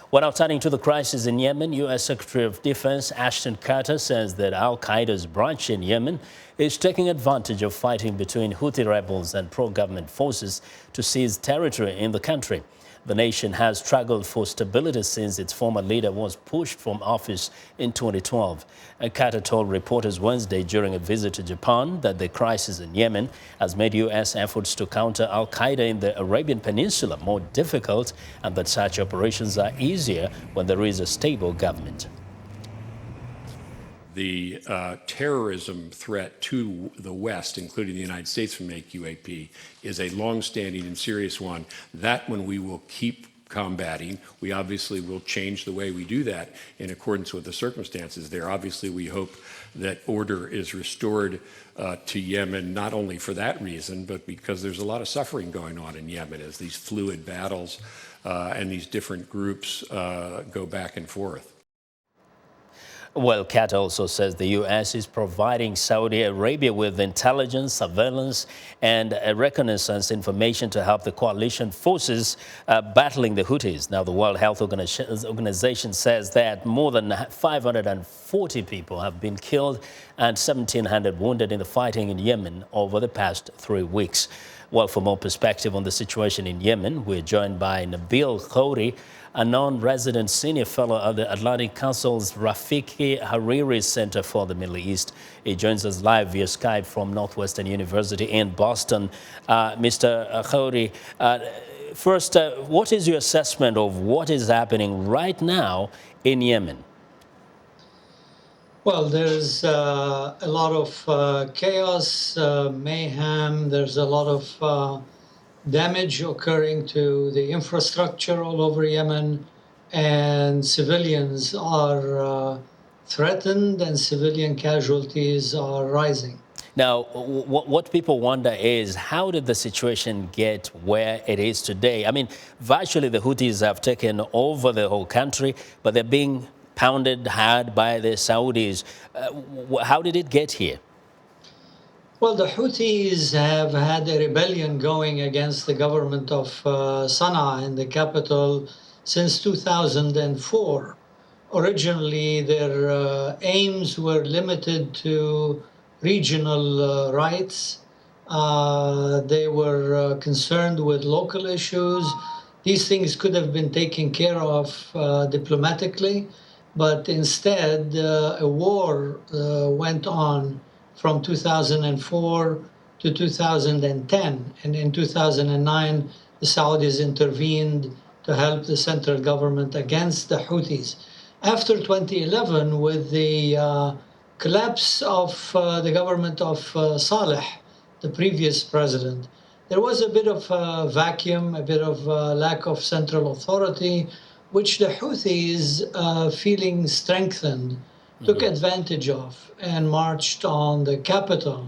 Well, now turning to the crisis in Yemen, U.S. Secretary of Defense Ashton Carter says that al-Qaeda's branch in Yemen is taking advantage of fighting between Houthi rebels and pro-government forces to seize territory in the country. The nation has struggled for stability since its former leader was pushed from office in 2012. Carter told reporters Wednesday during a visit to Japan that the crisis in Yemen has made U.S. efforts to counter al-Qaeda in the Arabian Peninsula more difficult and that such operations are easier when there is a stable government. The terrorism threat to the West, including the United States from AQAP, is a long-standing and serious one. That one we will keep combating. We obviously will change the way we do that in accordance with the circumstances there. Obviously, we hope that order is restored to Yemen, not only for that reason, but because there's a lot of suffering going on in Yemen as these fluid battles and these different groups go back and forth. Well, Carter also says the U.S. is providing Saudi Arabia with intelligence, surveillance, and reconnaissance information to help the coalition forces battling the Houthis. Now, the World Health Organization says that more than 540 people have been killed and 1,700 wounded in the fighting in Yemen over the past 3 weeks. Well, for more perspective on the situation in Yemen, we're joined by Nabeel Khoury, a non-resident senior fellow at the Atlantic Council's Rafik Hariri Center for the Middle East. He joins us live via Skype from Northwestern University in Boston. Mr. Khoury, first, what is your assessment of what is happening right now in Yemen? Well, there's a lot of chaos, mayhem. There's a lot of damage occurring to the infrastructure all over Yemen, and civilians are threatened and civilian casualties are rising. Now, what people wonder is, how did the situation get where it is today? I mean, virtually the Houthis have taken over the whole country, but they're being pounded hard by the Saudis. How did it get here? Well, the Houthis have had a rebellion going against the government of Sana'a in the capital since 2004. Originally, their aims were limited to regional rights. They were concerned with local issues. These things could have been taken care of diplomatically, but instead a war went on from 2004 to 2010. And in 2009, the Saudis intervened to help the central government against the Houthis. After 2011, with the collapse of the government of Saleh, the previous president, there was a bit of a vacuum, a bit of lack of central authority, which the Houthis, feeling strengthened, took advantage of and marched on the capital.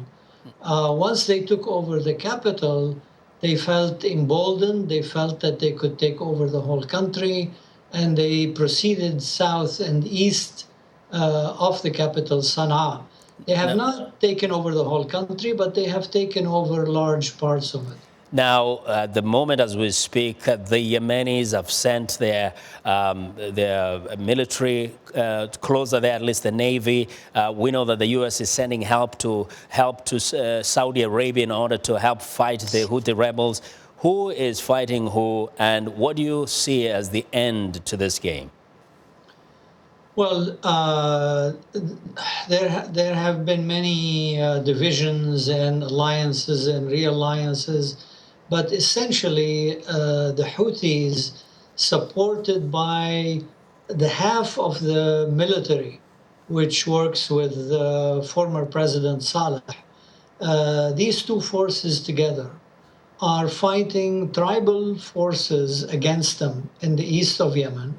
Once they took over the capital, they felt emboldened. They felt that they could take over the whole country, and they proceeded south and east of the capital, Sana'a. They have not taken over the whole country, but they have taken over large parts of it. Now, at the moment as we speak, the Yemenis have sent their military closer there, at least the Navy. We know that the U.S. is sending help to Saudi Arabia in order to help fight the Houthi rebels. Who is fighting who, and what do you see as the end to this game? Well, there have been many divisions and alliances and realliances. But essentially, the Houthis, supported by the half of the military, which works with former President Saleh, these two forces together are fighting tribal forces against them in the east of Yemen.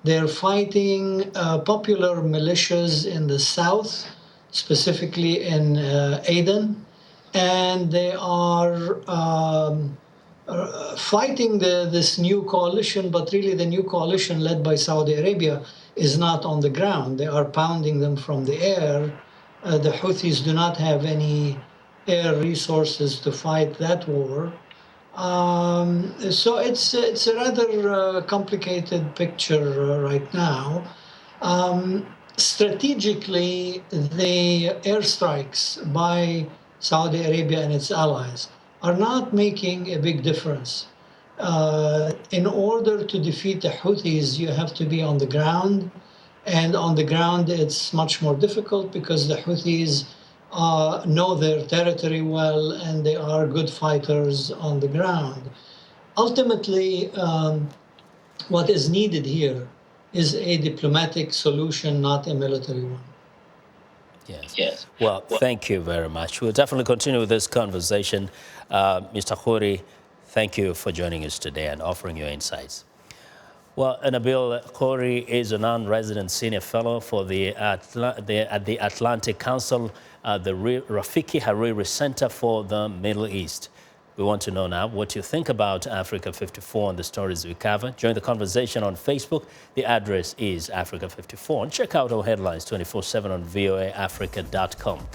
They're fighting popular militias in the south, specifically in Aden. And they are fighting this new coalition, but really the new coalition led by Saudi Arabia is not on the ground. They are pounding them from the air. The Houthis do not have any air resources to fight that war. So it's a rather complicated picture right now. Strategically, the airstrikes by Saudi Arabia and its allies are not making a big difference. In order to defeat the Houthis, you have to be on the ground. And on the ground, it's much more difficult because the Houthis know their territory well and they are good fighters on the ground. Ultimately, what is needed here is a diplomatic solution, not a military one. Yes. Yes. Well, thank you very much. We'll definitely continue with this conversation. Mr. Khoury, thank you for joining us today and offering your insights. Well, Nabeel Khoury is a non-resident senior fellow for at the Atlantic Council, the Rafiki Hariri Center for the Middle East. We want to know now what you think about Africa 54 and the stories we cover. Join the conversation on Facebook. The address is Africa 54. And check out our headlines 24/7 on voaafrica.com.